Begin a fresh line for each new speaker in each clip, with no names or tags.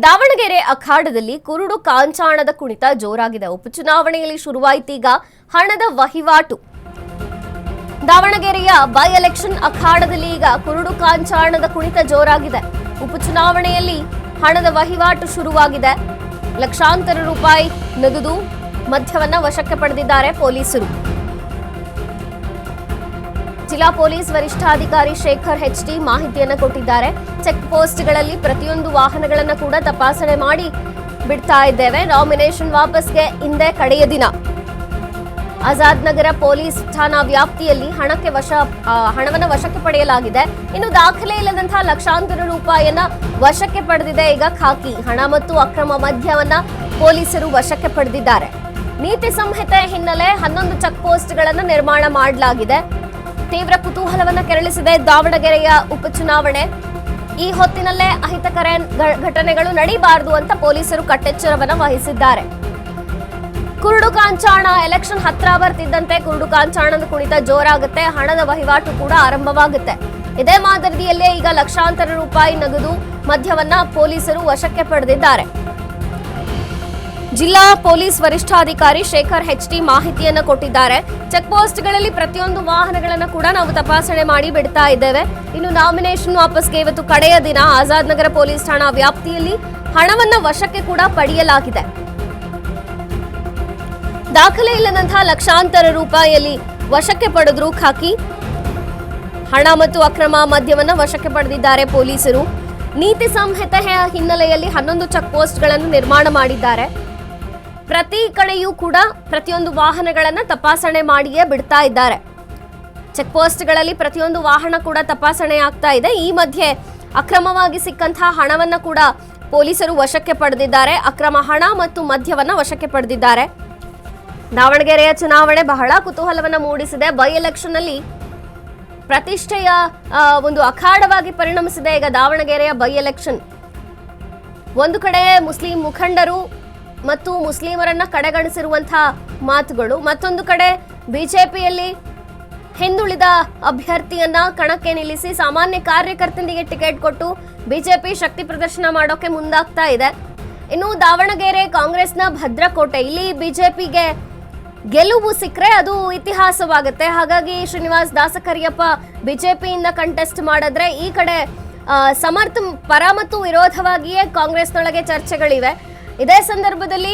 ದಾವಣಗೆರೆ ಅಖಾಡದಲ್ಲಿ ಕುರುಡು ಕಾಂಚಾಣದ ಕುಣಿತ ಜೋರಾಗಿದೆ. ಉಪಚುನಾವಣೆಯಲ್ಲಿ ಶುರುವಾಯಿತೀಗ ಹಣದ ವಹಿವಾಟು. ದಾವಣಗೆರೆಯ ಬೈ ಎಲೆಕ್ಷನ್ ಅಖಾಡದಲ್ಲಿ ಈಗ ಕುರುಡು ಕಾಂಚಾಣದ ಕುಣಿತ ಜೋರಾಗಿದೆ. ಉಪಚುನಾವಣೆಯಲ್ಲಿ ಹಣದ ವಹಿವಾಟು ಶುರುವಾಗಿದೆ. ಲಕ್ಷಾಂತರ ರೂಪಾಯಿ ನಗದು ಮದ್ಯವನ್ನ ವಶಕ್ಕೆ ಪಡೆದಿದ್ದಾರೆ ಪೊಲೀಸರು. ಜಿಲ್ಲಾ ಪೊಲೀಸ್ ವರಿಷ್ಠಾಧಿಕಾರಿ ಶೇಖರ್ ಎಚ್ಟಿ ಮಾಹಿತಿಯನ್ನು ಕೊಟ್ಟಿದ್ದಾರೆ. ಚೆಕ್ ಪೋಸ್ಟ್ಗಳಲ್ಲಿ ಪ್ರತಿಯೊಂದು ವಾಹನಗಳನ್ನು ಕೂಡ ತಪಾಸಣೆ ಮಾಡಿ ಬಿಡ್ತಾ ಇದ್ದೇವೆ. ನಾಮಿನೇಷನ್ ವಾಪಸ್ಗೆ ಇಂದೇ ಕಡೆಯ ದಿನ. ಆಜಾದ್ ನಗರ ಪೊಲೀಸ್ ಠಾಣಾ ವ್ಯಾಪ್ತಿಯಲ್ಲಿ ಹಣವನ್ನು ವಶಕ್ಕೆ ಪಡೆಯಲಾಗಿದೆ. ಇನ್ನು ದಾಖಲೆ ಇಲ್ಲದಂತಹ ಲಕ್ಷಾಂತರ ರೂಪಾಯಿಯನ್ನ ವಶಕ್ಕೆ ಪಡೆದಿದೆ ಈಗ ಖಾಕಿ. ಹಣ ಮತ್ತು ಅಕ್ರಮ ಮದ್ಯವನ್ನ ಪೊಲೀಸರು ವಶಕ್ಕೆ ಪಡೆದಿದ್ದಾರೆ. ನೀತಿ ಸಂಹಿತೆ ಹಿನ್ನೆಲೆ 11 ಚೆಕ್ ಪೋಸ್ಟ್ಗಳನ್ನು ನಿರ್ಮಾಣ ಮಾಡಲಾಗಿದೆ. ತೀವ್ರ ಕುತೂಹಲವನ್ನು ಕೆರಳಿಸಿದೆ ದಾವಣಗೆರೆಯ ಉಪಚುನಾವಣೆ. ಈ ಹೊತ್ತಿನಲ್ಲೇ ಅಹಿತಕರ ಘಟನೆಗಳು ನಡೀಬಾರದು ಅಂತ ಪೊಲೀಸರು ಕಟ್ಟೆಚ್ಚರವನ್ನು ವಹಿಸಿದ್ದಾರೆ. ಕುರುಡು ಕಾಂಚಾಣ ಎಲೆಕ್ಷನ್ ಹತ್ರ ಬರ್ತಿದ್ದಂತೆ ಕುರುಡು ಕಾಂಚಾಣದ ಕುಣಿತ ಜೋರಾಗುತ್ತೆ. ಹಣದ ವಹಿವಾಟು ಕೂಡ ಆರಂಭವಾಗುತ್ತೆ. ಇದೇ ಮಾದರಿಯಲ್ಲೇ ಈಗ ಲಕ್ಷಾಂತರ ರೂಪಾಯಿ ನಗದು ಮದ್ಯವನ್ನ ಪೊಲೀಸರು ವಶಕ್ಕೆ ಪಡೆದಿದ್ದಾರೆ. ಜಿಲ್ಲಾ ಪೊಲೀಸ್ ವರಿಷ್ಠಾಧಿಕಾರಿ ಶೇಖರ್ ಎಚ್ಟಿ ಮಾಹಿತಿಯನ್ನು ಕೊಟ್ಟಿದ್ದಾರೆ. ಚೆಕ್ ಪೋಸ್ಟ್ಗಳಲ್ಲಿ ಪ್ರತಿಯೊಂದು ವಾಹನಗಳನ್ನು ಕೂಡ ನಾವು ತಪಾಸಣೆ ಮಾಡಿ ಬಿಡ್ತಾ ಇದ್ದೇವೆ. ಇನ್ನು ನಾಮಿನೇಷನ್ ವಾಪಸ್ಗೆ ಇವತ್ತು ಕಡೆಯ ದಿನ. ಆಜಾದ್ ನಗರ ಪೊಲೀಸ್ ಠಾಣಾ ವ್ಯಾಪ್ತಿಯಲ್ಲಿ ಹಣವನ್ನು ವಶಕ್ಕೆ ಕೂಡ ಪಡೆಯಲಾಗಿದೆ. ದಾಖಲೆ ಇಲ್ಲದಂತಹ ಲಕ್ಷಾಂತರ ರೂಪಾಯಿಯಲ್ಲಿ ವಶಕ್ಕೆ ಪಡೆದ್ರು ಖಾಕಿ. ಹಣ ಮತ್ತು ಅಕ್ರಮ ಮದ್ಯವನ್ನು ವಶಕ್ಕೆ ಪಡೆದಿದ್ದಾರೆ ಪೊಲೀಸರು. ನೀತಿ ಸಂಹಿತೆಯ ಹಿನ್ನೆಲೆಯಲ್ಲಿ 11 ಚೆಕ್ ಪೋಸ್ಟ್ಗಳನ್ನು ನಿರ್ಮಾಣ ಮಾಡಿದ್ದಾರೆ. ಪ್ರತಿ ಕಡೆಯೂ ಕೂಡ ಪ್ರತಿಯೊಂದು ವಾಹನಗಳನ್ನು ತಪಾಸಣೆ ಮಾಡಿಯೇ ಬಿಡ್ತಾ ಇದ್ದಾರೆ. ಚೆಕ್ ಪೋಸ್ಟ್ಗಳಲ್ಲಿ ಪ್ರತಿಯೊಂದು ವಾಹನ ಕೂಡ ತಪಾಸಣೆ ಆಗ್ತಾ ಇದೆ. ಈ ಮಧ್ಯೆ ಅಕ್ರಮವಾಗಿ ಸಿಕ್ಕಂತಹ ಹಣವನ್ನು ಕೂಡ ಪೊಲೀಸರು ವಶಕ್ಕೆ ಪಡೆದಿದ್ದಾರೆ. ಅಕ್ರಮ ಹಣ ಮತ್ತು ಮದ್ಯವನ್ನ ವಶಕ್ಕೆ ಪಡೆದಿದ್ದಾರೆ. ದಾವಣಗೆರೆಯ ಚುನಾವಣೆ ಬಹಳ ಕುತೂಹಲವನ್ನು ಮೂಡಿಸಿದೆ. ಬೈ ಎಲೆಕ್ಷನ್ ನಲ್ಲಿ ಪ್ರತಿಷ್ಠೆಯ ಒಂದು ಅಖಾಡವಾಗಿ ಪರಿಣಮಿಸಿದೆ ಈಗ ದಾವಣಗೆರೆಯ ಬೈ ಎಲೆಕ್ಷನ್. ಒಂದು ಕಡೆ ಮುಸ್ಲಿಂ ಮುಖಂಡರು ಮತ್ತು ಮುಸ್ಲಿಮರನ್ನ ಕಡೆಗಣಿಸಿರುವಂತಹ ಮಾತುಗಳು, ಮತ್ತೊಂದು ಕಡೆ ಬಿಜೆಪಿಯಲ್ಲಿ ಹಿಂದುಳಿದ ಅಭ್ಯರ್ಥಿಯನ್ನ ಕಣಕ್ಕೆ ನಿಲ್ಲಿಸಿ ಸಾಮಾನ್ಯ ಕಾರ್ಯಕರ್ತನಿಗೆ ಟಿಕೆಟ್ ಕೊಟ್ಟು ಬಿಜೆಪಿ ಶಕ್ತಿ ಪ್ರದರ್ಶನ ಮಾಡೋಕೆ ಮುಂದಾಗ್ತಾ ಇದೆ. ಇನ್ನು ದಾವಣಗೆರೆ ಕಾಂಗ್ರೆಸ್ನ ಭದ್ರಕೋಟೆ. ಇಲ್ಲಿ ಬಿಜೆಪಿಗೆ ಗೆಲುವು ಸಿಕ್ಕರೆ ಅದು ಇತಿಹಾಸವಾಗುತ್ತೆ. ಹಾಗಾಗಿ ಶ್ರೀನಿವಾಸ್ ದಾಸಕರಿಯಪ್ಪ ಬಿಜೆಪಿಯಿಂದ ಕಂಟೆಸ್ಟ್ ಮಾಡಿದ್ರೆ ಈ ಕಡೆ ಸಮರ್ಥ ಪರ ಮತ್ತು ವಿರೋಧವಾಗಿಯೇ ಕಾಂಗ್ರೆಸ್ನೊಳಗೆ ಚರ್ಚೆಗಳಿವೆ. ಇದೇ ಸಂದರ್ಭದಲ್ಲಿ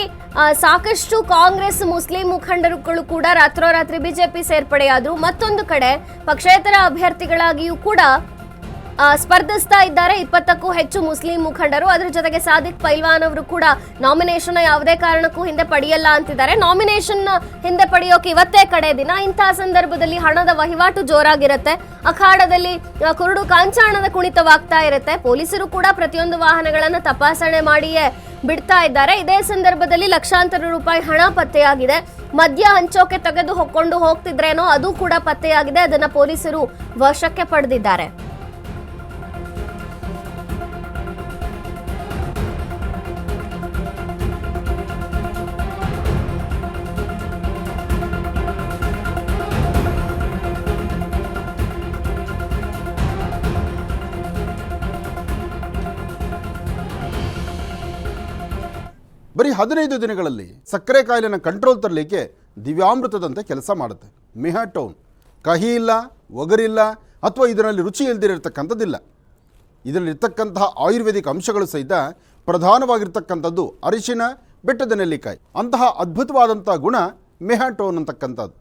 ಸಾಕಷ್ಟು ಕಾಂಗ್ರೆಸ್ ಮುಸ್ಲಿಂ ಮುಖಂಡರುಗಳು ಕೂಡ ರಾತ್ರೋರಾತ್ರಿ ಬಿಜೆಪಿ ಸೇರ್ಪಡೆಯಾದ್ರು. ಮತ್ತೊಂದು ಕಡೆ ಪಕ್ಷೇತರ ಅಭ್ಯರ್ಥಿಗಳಾಗಿಯೂ ಕೂಡ ಸ್ಪರ್ಧಿಸ್ತಾ ಇದ್ದಾರೆ 20ಕ್ಕೂ ಹೆಚ್ಚು ಮುಸ್ಲಿಂ ಮುಖಂಡರು. ಅದರ ಜೊತೆಗೆ ಸಾದಿಕ್ ಪೈಲ್ವಾನ್ ಅವರು ಕೂಡ ನಾಮಿನೇಷನ್ ಯಾವುದೇ ಕಾರಣಕ್ಕೂ ಹಿಂದೆ ಪಡೆಯಲ್ಲ ಅಂತಿದ್ದಾರೆ. ನಾಮಿನೇಷನ್ ಹಿಂದೆ ಪಡೆಯೋಕೆ ಇವತ್ತೇ ಕಡೆ ದಿನ. ಇಂತಹ ಸಂದರ್ಭದಲ್ಲಿ ಹಣದ ವಹಿವಾಟು ಜೋರಾಗಿರುತ್ತೆ. ಅಖಾಡದಲ್ಲಿ ಕುರುಡು ಕಾಂಚಾಣದ ಕುಣಿತವಾಗ್ತಾ ಇರುತ್ತೆ. ಪೊಲೀಸರು ಕೂಡ ಪ್ರತಿಯೊಂದು ವಾಹನಗಳನ್ನು ತಪಾಸಣೆ ಮಾಡಿಯೇ ಬಿಡ್ತಾ ಇದ್ದಾರೆ. ಇದೇ ಸಂದರ್ಭದಲ್ಲಿ ಲಕ್ಷಾಂತರ ರೂಪಾಯಿ ಹಣ ಪತ್ತೆಯಾಗಿದೆ. ಮದ್ಯ ಹಂಚೋಕೆ ತೆಗೆದು ಹೊಕ್ಕೊಂಡು ಹೋಗ್ತಿದ್ರೇನೋ ಅದು ಕೂಡ ಪತ್ತೆಯಾಗಿದೆ. ಅದನ್ನ ಪೊಲೀಸರು ವಶಕ್ಕೆ ಪಡೆದಿದ್ದಾರೆ.
ಬರೀ 15 ದಿನಗಳಲ್ಲಿ ಸಕ್ಕರೆ ಕಾಯಿಲೆನ ಕಂಟ್ರೋಲ್ ತರಲಿಕ್ಕೆ ದಿವ್ಯಾಮೃತದಂತೆ ಕೆಲಸ ಮಾಡುತ್ತೆ ಮೆಹಾಟೋನ್. ಕಹಿ ಇಲ್ಲ, ಒಗರಿಲ್ಲ ಅಥವಾ ಇದರಲ್ಲಿ ರುಚಿ ಇಲ್ದಿರತಕ್ಕಂಥದ್ದಿಲ್ಲ. ಇದರಲ್ಲಿರ್ತಕ್ಕಂತಹ ಆಯುರ್ವೇದಿಕ್ ಅಂಶಗಳು ಸಹಿತ ಪ್ರಧಾನವಾಗಿರ್ತಕ್ಕಂಥದ್ದು ಅರಿಶಿನ, ಬೆಟ್ಟದ ನೆಲ್ಲಿಕಾಯಿ. ಅಂತಹ ಅದ್ಭುತವಾದಂಥ ಗುಣ ಮೆಹಾಟೋನ್ ಅಂತಕ್ಕಂಥದ್ದು.